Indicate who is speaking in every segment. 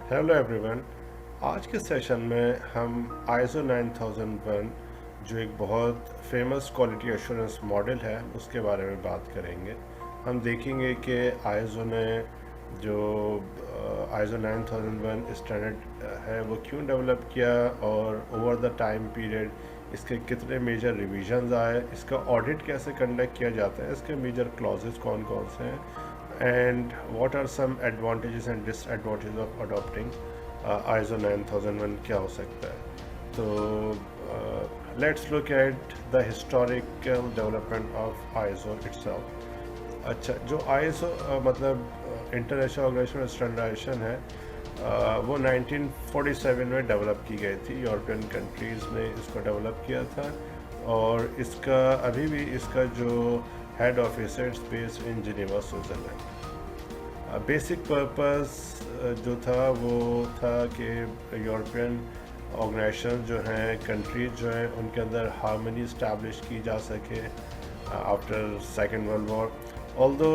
Speaker 1: Hello everyone. आज के session में हम ISO 9001 जो एक बहुत फेमस क्वालिटी एश्योरेंस मॉडल है उसके बारे में बात करेंगे। हम देखेंगे कि ISO ने जो ISO 9001 स्टैंडर्ड है वो क्यों डेवलप किया और ओवर द टाइम पीरियड इसके कितने मेजर रिवीजन्स आए, इसका ऑडिट कैसे कंडक्ट किया जाता है, इसके मेजर क्लॉजेस कौन कौन से हैं, and what are some advantages and disadvantages of adopting ISO 9001 क्या हो सकता है। तो let's look at the historical development of ISO itself। अच्छा, जो ISO मतलब इंटरनेशनल ऑर्गेनाइजेशन स्टैंडर्डाइजेशन है, वो 1947 में डेवलप की गई थी। यूरोपियन कंट्रीज़ ने इसको डेवलप किया था और इसका अभी भी इसका जो हेड ऑफिस है it's based in Geneva, Switzerland. Basic purpose जो था वो था कि यूरोपियन ऑर्गेनाइजेशन जो हैं, कंट्रीज जो हैं, उनके अंदर हार्मनी इस्टेब्लिश की जा सके after second world war. Although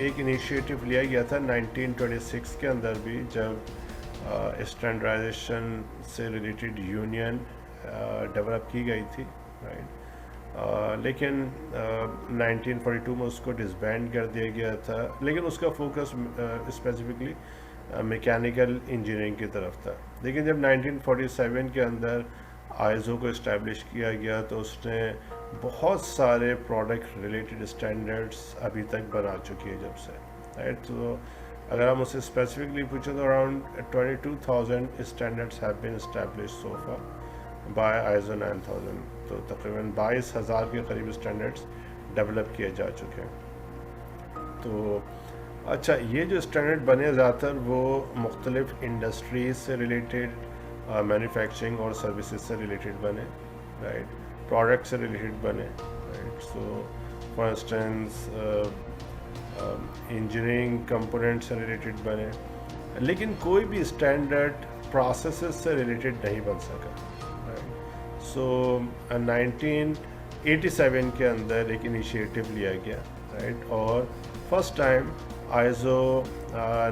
Speaker 1: एक इनिशिएटिव लिया गया था 1926 के अंदर भी, जब स्टैंडर्डाइजेशन से रिलेटेड यूनियन डेवलप की गई थी, राइट। लेकिन 1942 में उसको डिसबैंड कर दिया गया था, लेकिन उसका फोकस स्पेसिफिकली मैकेनिकल इंजीनियरिंग की तरफ था। लेकिन जब 1947 के अंदर ISO को इस्टेब्लिश किया गया तो उसने बहुत सारे प्रोडक्ट रिलेटेड स्टैंडर्ड्स अभी तक बना चुकी है जब से, राइट। तो अगर हम उससे स्पेसिफिकली पूछें तो around 22,000 standards have been establish so far by ISO 9000। तो तकरीबन 22,000 के करीब स्टैंडर्ड्स डेवलप किए जा चुके हैं। तो अच्छा, ये जो स्टैंडर्ड बने ज़्यादातर वो मुख्तलिफ इंडस्ट्रीज से रिलेटेड, मैन्युफैक्चरिंग और सर्विसेज से रिलेटेड बने, राइट, प्रोडक्ट से रिलेटेड बने, right. So for instance engineering component से रिलेटेड बने, लेकिन कोई भी स्टैंडर्ड प्रोसेसेस से रिलेटेड नहीं बन सका। सो 1987 के अंदर एक इनिशिएटिव लिया गया, राइट, और फर्स्ट टाइम ISO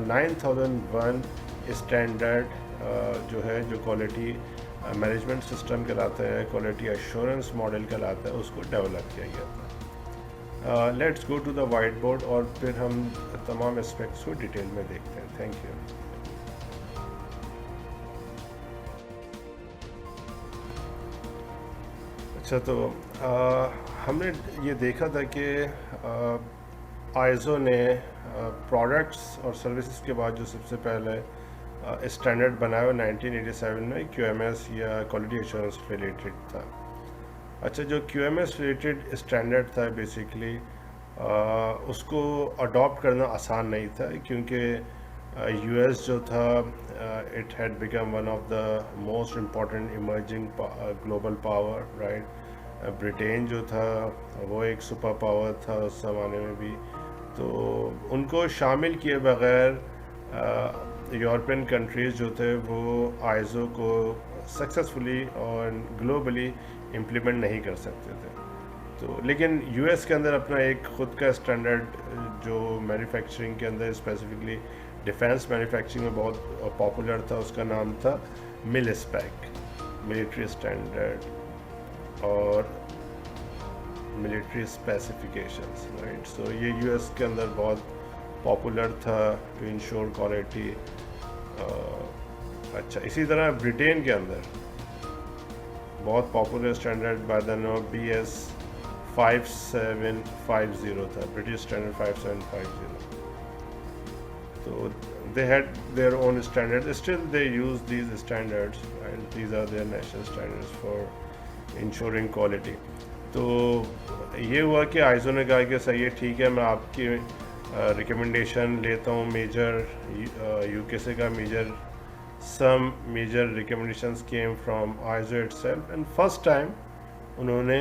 Speaker 1: 9001 स्टैंडर्ड जो है, जो क्वालिटी मैनेजमेंट सिस्टम कहलाता है, क्वालिटी एश्योरेंस मॉडल कहलाता है, उसको डेवलप किया गया था। Let's go to the white board और फिर हम तमाम एस्पेक्ट्स को डिटेल में देखते हैं। Thank you. अच्छा, तो हमने ये देखा था कि ISO ने प्रोडक्ट्स और सर्विसेज के बाद जो सबसे पहले स्टैंडर्ड बनाया 1987 में QMS या क्वालिटी एश्योरेंस रिलेटेड था। अच्छा, जो QMS रिलेटेड स्टैंडर्ड था बेसिकली उसको अडॉप्ट करना आसान नहीं था, क्योंकि US जो था it had become one of the most important emerging global power, right. Britain जो था वो एक सुपर पावर था उस ज़माने में भी, तो उनको शामिल किए बगैर यूरोपियन कंट्रीज़ जो थे वो ISO को सक्सेसफुली और ग्लोबली इम्प्लीमेंट नहीं कर सकते थे। तो लेकिन US के अंदर अपना एक ख़ुद का स्टैंडर्ड जो मैन्युफैक्चरिंग के अंदर, स्पेसिफिकली डिफेंस मैन्युफैक्चरिंग में बहुत पॉपुलर था, उसका नाम था मिल-स्पेक, मिलिट्री स्टैंडर्ड और मिलिट्री स्पेसिफिकेशंस, राइट। सो ये US के अंदर बहुत पॉपुलर था टू इंश्योर क्वालिटी। अच्छा, इसी तरह ब्रिटेन के अंदर बहुत popular standard by the name BS 5750 था, British standard 5750। So they had their own standards. Still, they use these standards, and these are their national standards for ensuring quality. तो ये हुआ कि ISO ने कहा कि सही है, ठीक है, मैं आपकी रिकमेंडेशन लेता हूँ मेजर UK से का some major recommendations came from ISO itself, and first time उन्होंने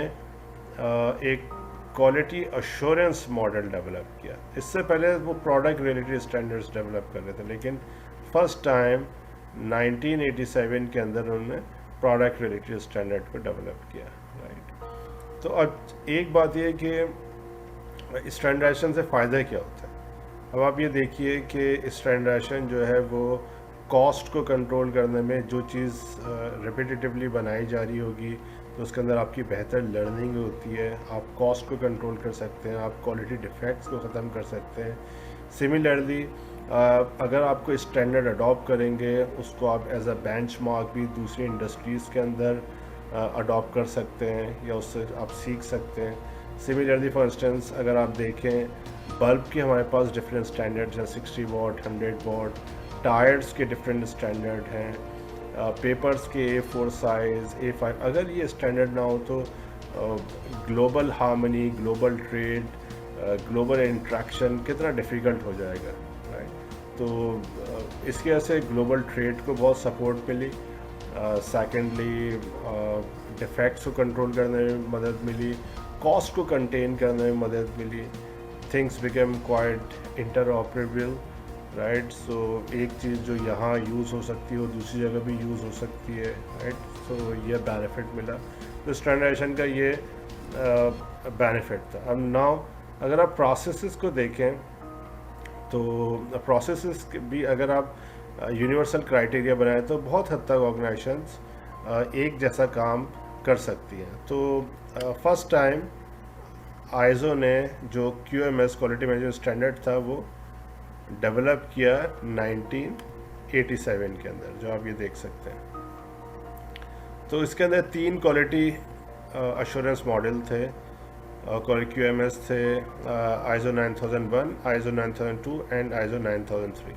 Speaker 1: एक क्वालिटी अश्योरेंस मॉडल डेवलप किया। इससे पहले वो प्रोडक्ट रिलेटेड स्टैंडर्ड्स डेवलप कर रहे थे, लेकिन फर्स्ट टाइम 1987 के अंदर उन्होंने प्रोडक्ट रिलेटेड स्टैंडर्ड को डेवलप किया, राइट। तो अब एक बात ये कि स्टैंडर्डाइजेशन से फ़ायदा क्या होता है। अब आप ये देखिए कि स्टैंडर्डाइजेशन जो है वो कॉस्ट को कंट्रोल करने में जो चीज़ रिपीटेटिवली बनाई जा रही होगी तो उसके अंदर आपकी बेहतर लर्निंग होती है, आप कॉस्ट को कंट्रोल कर सकते हैं, आप क्वालिटी डिफेक्ट्स को ख़त्म कर सकते हैं। सिमिलरली अगर आप कोई स्टैंडर्ड अडॉप्ट करेंगे उसको आप एज अ बेंचमार्क भी दूसरी इंडस्ट्रीज़ के अंदर अडॉप्ट कर सकते हैं या उससे आप सीख सकते हैं। सिमिलरली फॉर इंस्टेंस अगर आप देखें बल्ब के हमारे पास डिफरेंट स्टैंडर्ड्स हैं, 60 वाट, 100 वाट, टायर्स के डिफरेंट स्टैंडर्ड हैं, पेपर्स के A4 साइज़, A5। अगर ये स्टैंडर्ड ना हो तो global harmony, global trade, global interaction कितना डिफ़िकल्ट हो जाएगा, राइट। तो इसकी वजह से ग्लोबल ट्रेड को बहुत सपोर्ट मिली। सेकेंडली डिफेक्ट्स को कंट्रोल करने में मदद मिली, कॉस्ट को कंटेन करने में मदद मिली, things become quite interoperable, right. So एक चीज़ जो यहाँ यूज़ हो सकती है वो दूसरी जगह भी यूज़ हो सकती है, राइट। सो ये बेनिफिट मिला, तो स्टैंडर्डाइजेशन का ये बेनिफिट था। अब नाउ अगर आप प्रोसेसेस को देखें तो प्रोसेसेस भी अगर आप यूनिवर्सल क्राइटेरिया बनाएं तो बहुत हद तक ऑर्गेनाइजेशंस एक जैसा काम कर सकती हैं। तो फर्स्ट टाइम आईएसओ ने जो QMS क्वालिटी मैनेजमेंट स्टैंडर्ड था वो डेवलप किया 1987 के अंदर, जो आप ये देख सकते हैं। तो इसके अंदर 3 क्वालिटी अश्योरेंस मॉडल थे, QMS थे, ISO 9001, ISO 9002 एंड ISO 9003।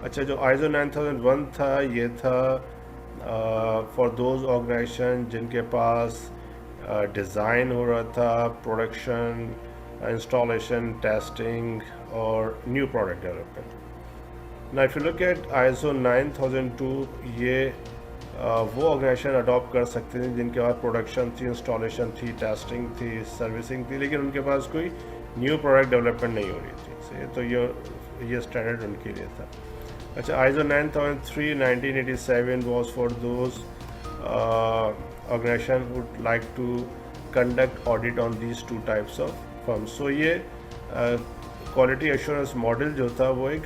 Speaker 1: अच्छा, जो ISO 9001 था ये था फॉर दोज ऑर्गेनाइजेशन जिनके पास डिज़ाइन हो रहा था, प्रोडक्शन, इंस्टॉलेशन, टेस्टिंग और new product development. Now if you look at ISO 9002, ये वो ऑर्गेनाइजेशन अडॉप्ट कर सकते थे जिनके पास प्रोडक्शन थी, इंस्टॉलेशन थी, टेस्टिंग थी, सर्विसिंग थी, लेकिन उनके पास कोई न्यू प्रोडक्ट डेवलपमेंट नहीं हो रही थी। सही, तो ये स्टैंडर्ड उनके लिए था। अच्छा, ISO 9003 1987 was for those organization who would like to conduct audit on these two types of firms। So ये क्वालिटी एश्योरेंस मॉडल जो था वो एक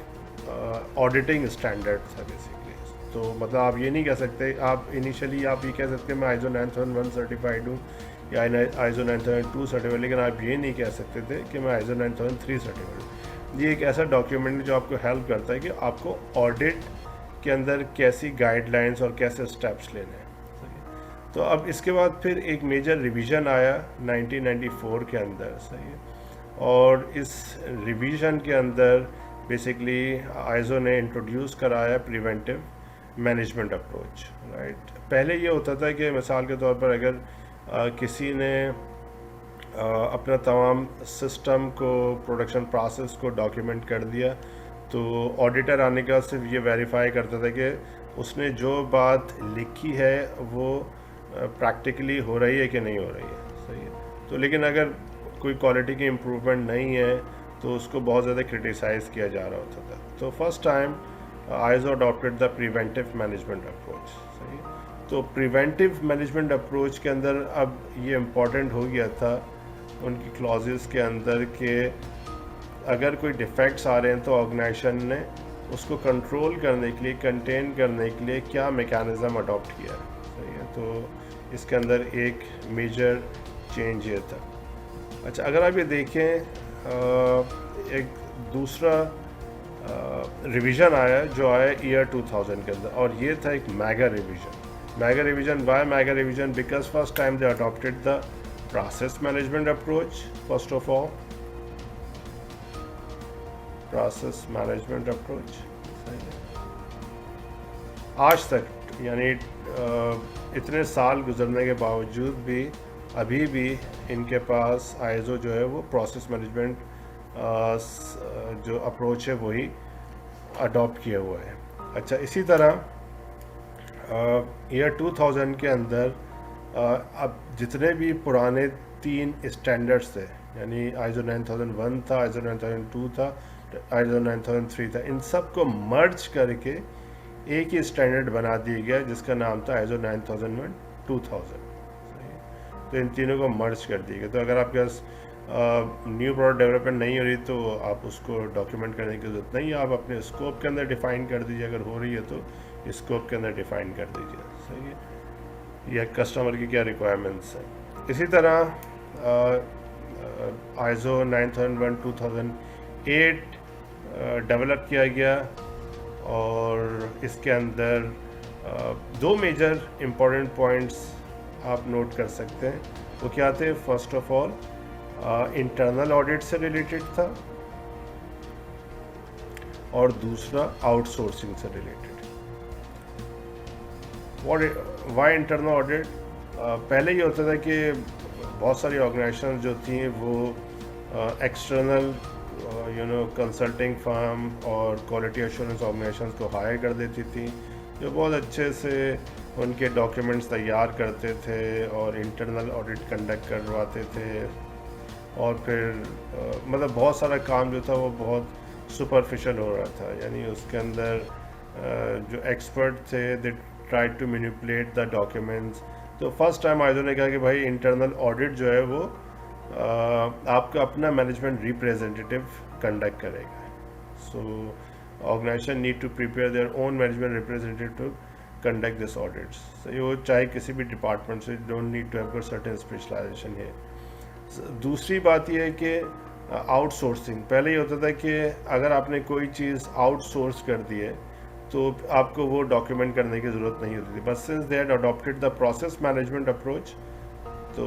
Speaker 1: ऑडिटिंग स्टैंडर्ड था बेसिकली। तो मतलब आप ये नहीं कह सकते, आप इनिशियली आप ये कह सकते मैं ISO 9001 सर्टिफाइड हूँ या ISO 9002 सर्टिफाइड, लेकिन आप ये नहीं कह सकते थे कि मैं ISO 9003 सर्टिफाइड हूँ। ये एक ऐसा डॉक्यूमेंट जो आपको हेल्प करता है कि आपको ऑडिट के अंदर कैसी गाइडलाइंस और कैसे स्टेप्स लेने हैं। तो अब इसके बाद फिर एक मेजर रिवीजन आया 1994 के अंदर, सही है। और इस रिवीजन के अंदर बेसिकली आईएसओ ने इंट्रोड्यूस कराया प्रिवेंटिव मैनेजमेंट अप्रोच, राइट। पहले ये होता था कि मिसाल के तौर पर अगर किसी ने अपना तमाम सिस्टम को, प्रोडक्शन प्रोसेस को डॉक्यूमेंट कर दिया तो ऑडिटर आने का सिर्फ ये वेरीफाई करता था कि उसने जो बात लिखी है वो प्रैक्टिकली हो रही है कि नहीं हो रही है, सही है। तो लेकिन अगर कोई क्वालिटी की इम्प्रूवमेंट नहीं है तो उसको बहुत ज़्यादा क्रिटिसाइज़ किया जा रहा होता था। तो first time ISO adopted the preventive management approach, सही। तो प्रिवेंटिव मैनेजमेंट अप्रोच के अंदर अब ये इम्पॉर्टेंट हो गया था उनकी क्लॉजेस के अंदर कि अगर कोई डिफेक्ट्स आ रहे हैं तो ऑर्गेनाइजेशन ने उसको कंट्रोल करने के लिए, कंटेन करने के लिए क्या मैकेनिज़्म अडॉप्ट किया है, सही है। तो इसके अंदर एक मेजर चेंज ये था। अच्छा, अगर आप ये देखें एक दूसरा रिवीजन आया जो आया ईयर 2000 के अंदर, और ये था एक mega revision. Why mega revision? Because first time they adopted the process management approach. First of all process management approach, आज तक यानी इतने साल गुजरने के बावजूद भी अभी भी इनके पास आईएसओ जो है वो प्रोसेस मैनेजमेंट जो अप्रोच है वही अडॉप्ट किया हुआ है। अच्छा, इसी तरह ईयर 2000 के अंदर अब जितने भी पुराने 3 स्टैंडर्ड्स थे, यानी ISO 9001 था, ISO 9002 था, ISO 9003 था, इन सब को मर्ज करके एक ही स्टैंडर्ड बना दिया गया जिसका नाम था ISO 9001 2000। तो इन तीनों को मर्ज कर दिया गया। तो अगर आपके पास न्यू प्रोडक्ट डेवलपमेंट नहीं हो रही तो आप उसको डॉक्यूमेंट करने की ज़रूरत नहीं है, आप अपने स्कोप के अंदर डिफ़ाइन कर दीजिए, अगर हो रही है तो स्कोप के अंदर डिफ़ाइन कर दीजिए, सही है, या कस्टमर की क्या रिक्वायरमेंट्स हैं। इसी तरह ISO 9001 2008 डेवलप किया गया, और इसके अंदर दो मेजर इम्पॉर्टेंट पॉइंट्स आप नोट कर सकते हैं। वो क्या थे? First of all internal audit से रिलेटेड था, और दूसरा आउटसोर्सिंग से रिलेटेड। Y internal audit? पहले ये होता था कि बहुत सारी ऑर्गेनाइजेशन जो थी वो एक्सटर्नल कंसल्टिंग फर्म और क्वालिटी एश्योरेंस ऑर्गेनाइजेशंस को हायर कर देती थी, जो बहुत अच्छे से उनके डॉक्यूमेंट्स तैयार करते थे और इंटरनल ऑडिट कंडक्ट करवाते थे, और फिर मतलब बहुत सारा काम जो था वो बहुत सुपरफिशियल हो रहा था, यानी उसके अंदर जो एक्सपर्ट थे they try to manipulate the documents. तो फर्स्ट टाइम आइजो ने कहा कि भाई इंटरनल ऑडिट जो है वो आपका अपना मैनेजमेंट रिप्रेजेंटेटिव कंडक्ट करेगा। So organisation need to prepare their own management representative to conduct this audits. सही, वो चाहे किसी भी डिपार्टमेंट से, don't need to have certain specialisation है। दूसरी बात यह है कि आउटसोर्सिंग, पहले ये होता था कि अगर आपने कोई चीज़ आउटसोर्स कर दी है तो आपको वो डॉक्यूमेंट करने की ज़रूरत नहीं होती थी, but since they had adopted the process management approach, तो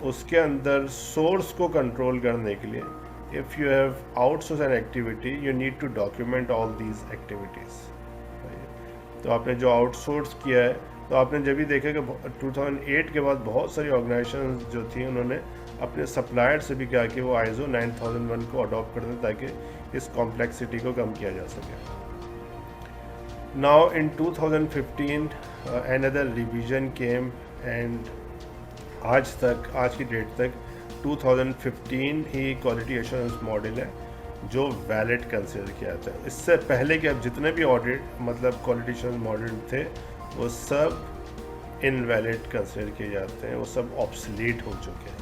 Speaker 1: उसके अंदर सोर्स को कंट्रोल करने के लिए if you have outsource an activity you need to document all these activities. तो आपने जो आउटसोर्स किया है, तो आपने जब भी देखा कि 2008 के बाद बहुत सारी ऑर्गेनाइजेशन जो थी उन्होंने अपने सप्लायर से भी कहा कि वो ISO 9001 को अडॉप्ट कर दें ताकि इस कॉम्प्लेक्सिटी को कम किया जा सके। Now in 2015 another revision came, and आज की डेट तक 2015 ही क्वालिटी एश्योरेंस मॉडल है जो वैलिड कंसिडर किया जाता है। इससे पहले कि अब जितने भी ऑडिट मतलब क्वालिटी एश्योरेंस मॉडल थे वो सब इनवैलिड कंसिडर किए जाते हैं, वो सब ऑब्सलीट हो चुके हैं।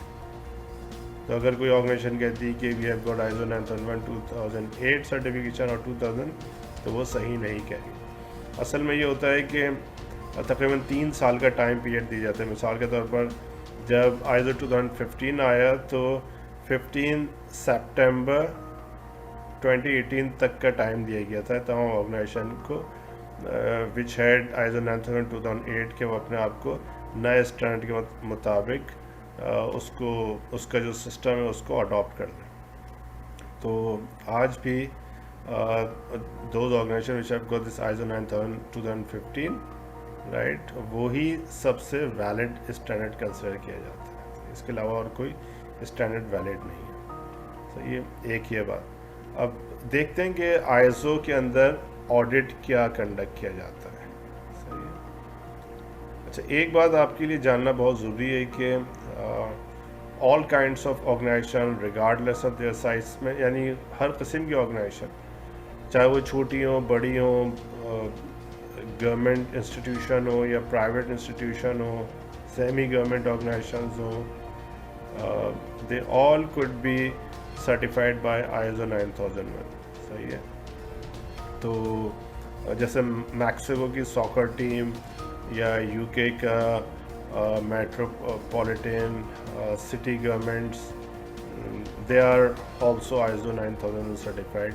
Speaker 1: तो अगर कोई ऑर्गेनाइजेशन कहती है कि we have got ISO 9001 2008 certification और 2000, तो वो सही नहीं कह रही। असल में ये होता है कि तकरीबन 3 साल का टाइम पीरियड दिया जाता है। मिसाल के तौर पर जब ISO 2015 आया तो 15 सितंबर 2018 तक का टाइम दिया गया था तमाम ऑर्गेनाइजेशन को विच हैड ISO 9001 2008 के वो अपने आप को नए स्टैंडर्ड के मुताबिक उसका जो सिस्टम है उसको अडॉप्ट कर दें। तो आज भी those organizations which have got this ISO 9000 2015 right, वही सबसे वैलिड स्टैंडर्ड कंसिडर किया जाता है, इसके अलावा और कोई स्टैंडर्ड वैलिड नहीं है। तो ये एक ही बात। अब देखते हैं कि ISO के अंदर ऑडिट क्या कंडक्ट किया जाता है। सही है। अच्छा, एक बात आपके लिए जानना बहुत ज़रूरी है कि all kinds of organisation regardless of their size में, यानी हर किस्म की ऑर्गेनाइजेशन, चाहे वो छोटी हो बड़ी हो, गवर्नमेंट इंस्टीट्यूशन हो या प्राइवेट इंस्टीट्यूशन हो, सेमी गवर्नमेंट ऑर्गेनाइजेशंस हो, they all could be certified by ISO 9001। सही है। तो जैसे मैक्सिको की सॉकर टीम या UK का metropolitan city governments, they are also ISO 9000 certified.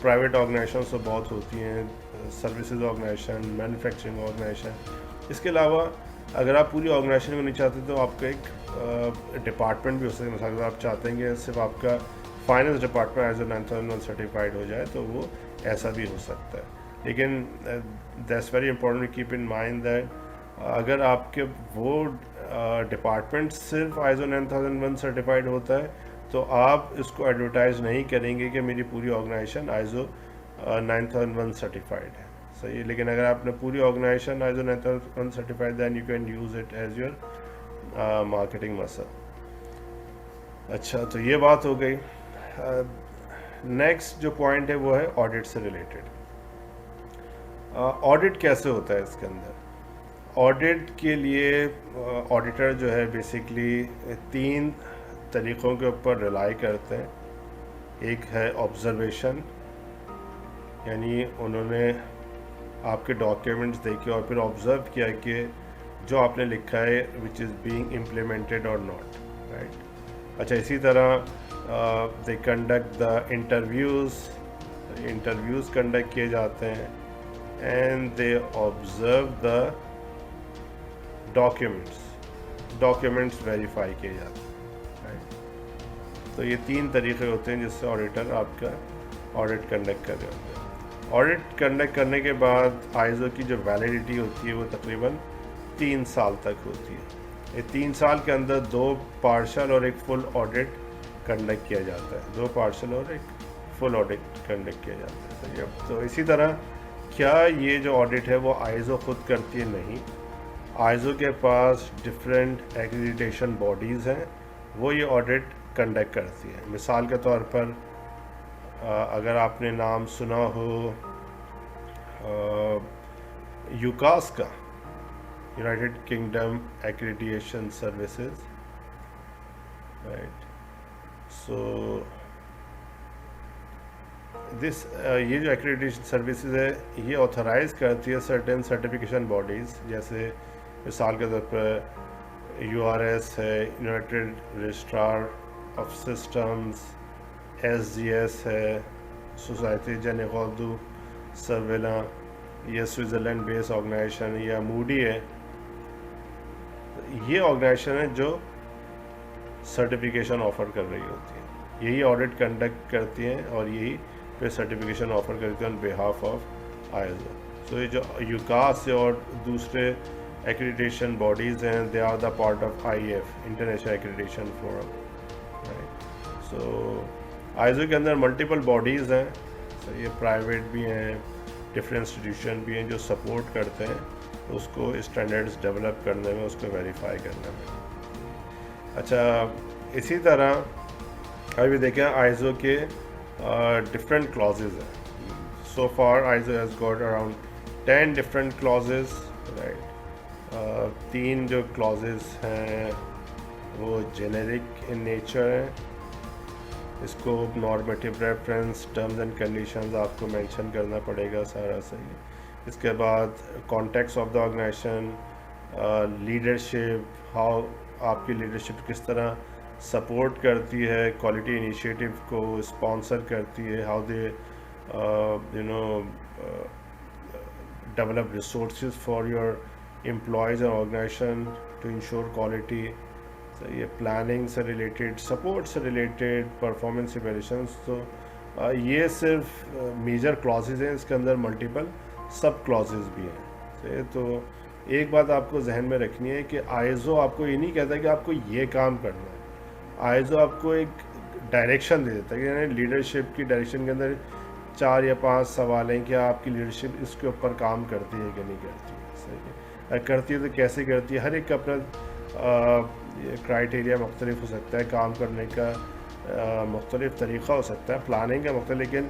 Speaker 1: Private organisation तो बहुत होती हैं, सर्विसेज ऑर्गेनाइजेशन, मैन्युफैक्चरिंग ऑर्गेनाइजेशन। इसके अलावा अगर आप पूरी ऑर्गेनाइजेशन को नहीं चाहते तो आपका एक डिपार्टमेंट भी हो सकता है। मिसाल आप चाहते हैं कि सिर्फ आपका फाइनेंस डिपार्टमेंट ISO 9001 सर्टिफाइड हो जाए, तो वो ऐसा भी हो सकता है। लेकिन that's very important keep in mind that अगर आपके वो डिपार्टमेंट सिर्फ ISO 9001 सर्टिफाइड होता है तो आप इसको एडवर्टाइज नहीं करेंगे कि मेरी पूरी ऑर्गेनाइजेशन ISO 9001 सर्टिफाइड है। सही है। लेकिन अगर आपने पूरी organisation ISO 9001 certified, then you can use it as your marketing muscle. अच्छा, तो ये बात हो गई। नेक्स्ट जो पॉइंट है वो है ऑडिट से रिलेटेड। ऑडिट कैसे होता है इसके अंदर? ऑडिट के लिए ऑडिटर जो है बेसिकली तीन طریقوں کے اوپر ریلائی کرتے ہیں. ایک ہے آبزرویشن، یعنی انہوں نے آپ کے ڈاکیومنٹس دیکھے اور پھر آبزرو کیا کہ جو آپ نے لکھا ہے وچ از بینگ امپلیمنٹڈ اور ناٹ، رائٹ. اچھا، اسی طرح they conduct the interviews conduct کیے جاتے ہیں، and they observe the documents verify کیے جاتے ہیں، رائٹ. تو یہ 3 طریقے ہوتے ہیں جس سے آڈیٹر آپ کا آڈٹ کنڈکٹ کر رہے ہوتے ہیں. آڈٹ کنڈکٹ کرنے کے بعد آئزو کی جو ویلیڈیٹی ہوتی ہے وہ تقریباً 3 سال تک ہوتی ہے. یہ 3 سال کے اندر 2 پارشل اور ایک فل آڈٹ کنڈکٹ کیا جاتا ہے. 2 پارشل اور ایک فل آڈٹ کنڈکٹ کیا جاتا ہے. تو اسی طرح کیا یہ جو آڈٹ ہے وہ آئزو خود کرتی ہے؟ نہیں. آئزو کے پاس ڈفرینٹ ایکریڈیٹیشن باڈیز ہیں، وہ یہ آڈٹ کنڈکٹ کرتی ہے. مثال کے طور پر اگر آپ نے نام سنا ہو یوکاس کا، United Kingdom accreditation services, right. So یہ جو ایکریڈیٹیشن سروسز ہے یہ آتھورائز کرتی ہے سرٹن سرٹیفکیشن باڈیز، جیسے مثال کے طور پر URS ہے، United registrar of systems, SGS ہے، سوسائٹی جنیغال دو سرویلا، یہ سوئٹزرلینڈ بیس آرگنائزیشن، یا موڈی ہے. یہ آرگنائزیشن ہے جو سرٹیفکیشن آفر کر رہی ہوتی ہے، یہی آڈٹ کنڈکٹ کرتی ہیں اور یہی پھر سرٹیفکیشن آفر کرتی ہیں آن بیہاف آف آئزو. سو یہ جو یوکاس اور دوسرے ایکریڈیٹیشن باڈیز ہیں، they are the part of IF، international accreditation forum, right. So ISO کے اندر ملٹیپل باڈیز ہیں. یہ پرائیویٹ بھی ہیں، ڈفرینٹ انسٹیٹیوشن بھی ہیں جو سپورٹ کرتے ہیں اس کو اسٹینڈرڈس ڈیولپ کرنے میں، اس کو ویریفائی کرنے میں. اچھا، اسی طرح ابھی دیکھیں آئزو کے ڈفرینٹ کلازز ہیں. So for ISO has got around 10 different clauses, right. 3 جو کلازز ہیں وہ جینیرک ان نیچر ہیں. Scope, normative reference, terms and conditions آپ کو مینشن کرنا پڑے گا سارا صحیح. اس کے بعد contacts of the organisation, leadership, how آپ کی لیڈرشپ کس طرح سپورٹ کرتی ہے کوالٹی انیشیٹو کو، اسپانسر کرتی ہے، how they develop resources for your employees اور آرگنائزیشن ٹو انشور کوالٹی. یہ پلاننگ سے ریلیٹڈ، سپورٹ سے ریلیٹڈ، پرفارمنس ایویلیویشنس. تو یہ صرف میجر کلازز ہیں، اس کے اندر ملٹیپل سب کلازز بھی ہیں. تو ایک بات آپ کو ذہن میں رکھنی ہے کہ آئزو آپ کو یہ نہیں کہتا کہ آپ کو یہ کام کرنا ہے. آئزو آپ کو ایک ڈائریکشن دے دیتا ہے، یعنی لیڈرشپ کی ڈائریکشن کے اندر 4 یا 5 سوال ہیں کہ آپ کی لیڈرشپ اس کے اوپر کام کرتی ہے کہ نہیں کرتی ہے. صحیح ہے، کرتی ہے تو کیسے کرتی ہے. ہر ایک کا اپنا کرائٹیریا مختلف ہو سکتا ہے، کام کرنے کا مختلف طریقہ ہو سکتا ہے، پلاننگ کا مختلف، لیکن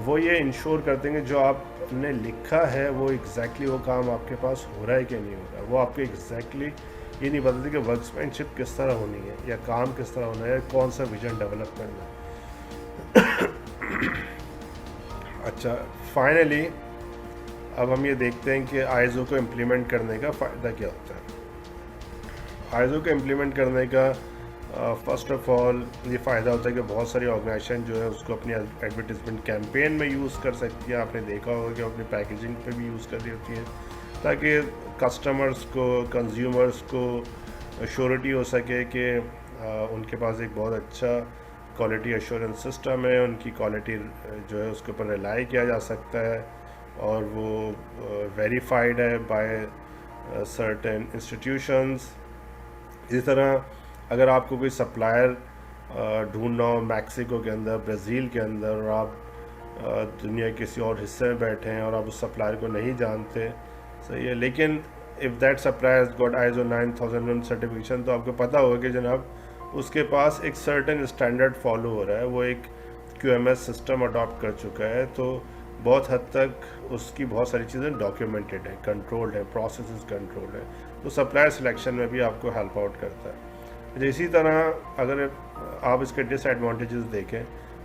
Speaker 1: وہ یہ انشور کرتے ہیں کہ جو آپ نے لکھا ہے وہ ایگزیکٹلی وہ کام آپ کے پاس ہو رہا ہے کہ نہیں ہو رہا ہے. وہ آپ کو ایگزیکٹلی یہ نہیں بتاتی کہ ورکس مین شپ کس طرح ہونی ہے یا کام کس طرح ہونا ہے، کون سا ویژن ڈیولپ کرنا ہے. اچھا، فائنلی اب ہم یہ دیکھتے ہیں کہ آئزو کو امپلیمنٹ کرنے کا فائدہ کیا ہوتا ہے. آئزو کو امپلیمنٹ کرنے کا فرسٹ آف آل یہ فائدہ ہوتا ہے کہ بہت ساری آرگنائزیشن جو ہے اس کو اپنی ایڈورٹیزمنٹ کیمپین میں یوز کر سکتی ہے. آپ نے دیکھا ہوگا کہ اپنی پیکیجنگ پہ بھی یوز کر رہی ہوتی ہیں تاکہ کسٹمرز کو، کنزیومرز کو شیورٹی ہو سکے کہ ان کے پاس ایک بہت اچھا کوالٹی ایشورنس سسٹم ہے، ان کی کوالٹی جو ہے اس کے اوپر ریلائی کیا جا سکتا ہے اور وہ ویریفائڈ ہے بائی سرٹن انسٹیٹیوشنز. اسی طرح اگر آپ کو کوئی سپلائر ڈھونڈنا ہو میکسیکو کے اندر، برازیل کے اندر، اور آپ دنیا کے کسی اور حصے میں بیٹھے ہیں اور آپ اس سپلائر کو نہیں جانتے، صحیح ہے، لیکن if that supplier has got ISO 9001 certification, تو آپ کو پتہ ہوگا کہ جناب اس کے پاس ایک سرٹن اسٹینڈرڈ فالو ہو رہا ہے، وہ ایک QMS سسٹم اڈاپٹ کر چکا ہے. تو بہت حد تک اس کی بہت ساری چیزیں ڈاکیومنٹڈ ہیں، کنٹرولڈ ہیں، پروسیسز کنٹرولڈ ہیں. تو سپلائر سلیکشن میں بھی آپ کو ہیلپ آؤٹ کرتا ہے. اسی طرح اگر آپ اس کے ڈس ایڈوانٹیجز دیکھیں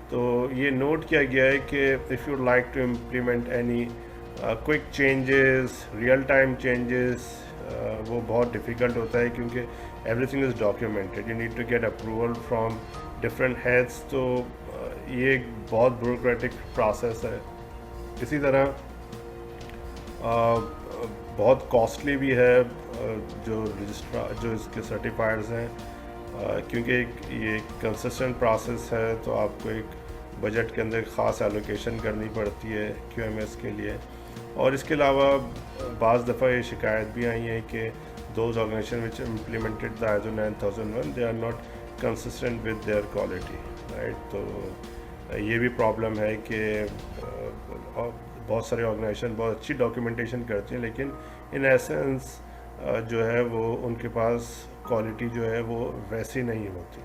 Speaker 1: تو یہ نوٹ کیا گیا ہے کہ if you like to implement any quick changes, real time changes, وہ بہت ڈیفیکلٹ ہوتا ہے کیونکہ every thing is documented, you need to get approval from different heads, تو یہ ایک بہت بیوروکریٹک پروسیس ہے. اسی طرح بہت کاسٹلی بھی ہے جو جو اس کے سرٹیفائرز ہیں، کیونکہ یہ کنسسٹنٹ پروسیس ہے تو آپ کو ایک بجٹ کے اندر خاص ایلوکیشن کرنی پڑتی ہے کیو ایم ایس کے لیے. اور اس کے علاوہ بعض دفعہ یہ شکایت بھی آئی ہے کہ those organisation which implemented the ISO 9001 they are not consistent with their quality, right. تو یہ بھی پرابلم ہے کہ بہت سارے آرگنائزیشن بہت اچھی ڈاکیومنٹیشن کرتی ہیں لیکن ان ایسنس جو ہے وہ ان کے پاس کوالٹی جو ہے وہ ویسی نہیں ہوتی.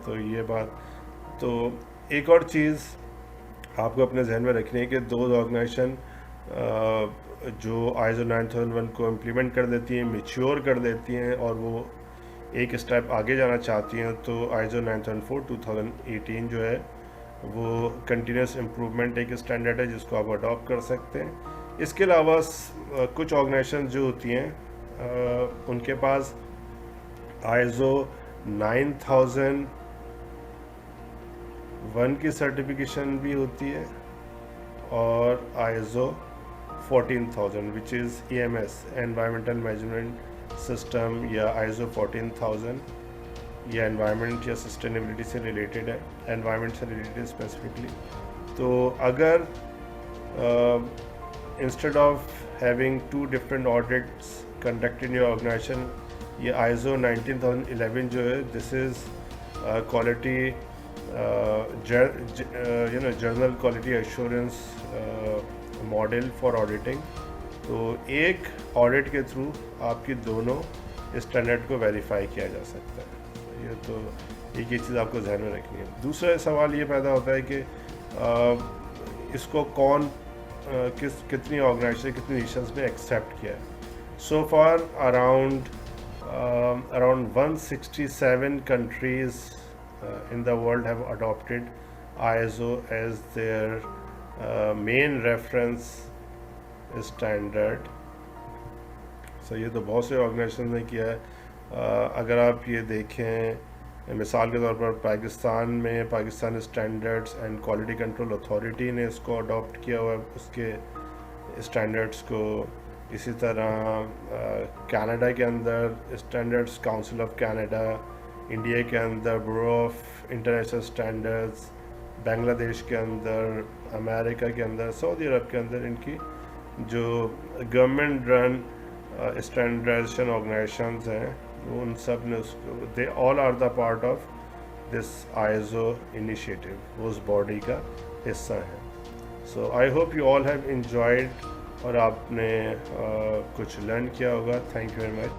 Speaker 1: تو یہ بات. تو ایک اور چیز آپ کو اپنے ذہن میں رکھنی ہے کہ دو آرگنائزیشن جو ISO 9001 کو امپلیمنٹ کر دیتی ہیں، میچیور کر دیتی ہیں اور وہ ایک اسٹیپ آگے جانا چاہتی ہیں، تو ISO 9004 2018 جو ہے وہ کنٹینیوس امپروومنٹ ایک اسٹینڈرڈ ہے جس کو آپ اڈاپٹ کر سکتے ہیں. اس کے علاوہ کچھ آرگنائزیشن جو ہوتی ہیں ان کے پاس ISO 9001 کی سرٹیفکیشن بھی ہوتی ہے اور ISO 14000 which is EMS Environmental Management System یا ISO 14000 یا انوائرمنٹ یا سسٹینیبلٹی سے ریلیٹڈ ہے، انوائرمنٹ سے ریلیٹڈ اسپیسیفکلی. تو اگر instead of having 2 different audits conducted in your organization، یہ ISO 19011 جو ہے this is quality general quality assurance model for auditing. تو ایک آڈٹ کے تھرو آپ کی دونوں اسٹینڈرڈ کو ویریفائی کیا جا سکتا ہے. تو ایک یہ چیز آپ کو ذہن میں رکھنی ہے. دوسرا سوال یہ پیدا ہوتا ہے کہ اس کو کون کتنی آرگنائزیشن کتنی نیشنز نے ایکسیپٹ کیا ہے. سو for around 167 countries in the world have adopted ISO as their main reference standard. یہ تو بہت سے آرگنائزیشن نے کیا ہے. اگر آپ یہ دیکھیں مثال کے طور پر پاکستان میں Pakistan standards and quality control authority نے اس کو اڈاپٹ کیا ہوا ہے، اس کے اسٹینڈرڈس کو. اسی طرح کینیڈا کے اندر standards council of Canada, India کے اندر bureau of international standards, Bangladesh کے اندر، امریکہ کے اندر، سعودی عرب کے اندر ان کی جو گورنمنٹ رن اسٹینڈرڈائزیشن آرگنائزیشنز ہیں ان سب نے اس کو دے all are the part of this ISO initiative, وہ اس باڈی کا حصہ ہیں. So I hope you all have enjoyed اور آپ نے کچھ لرن کیا ہوگا. Thank you very much.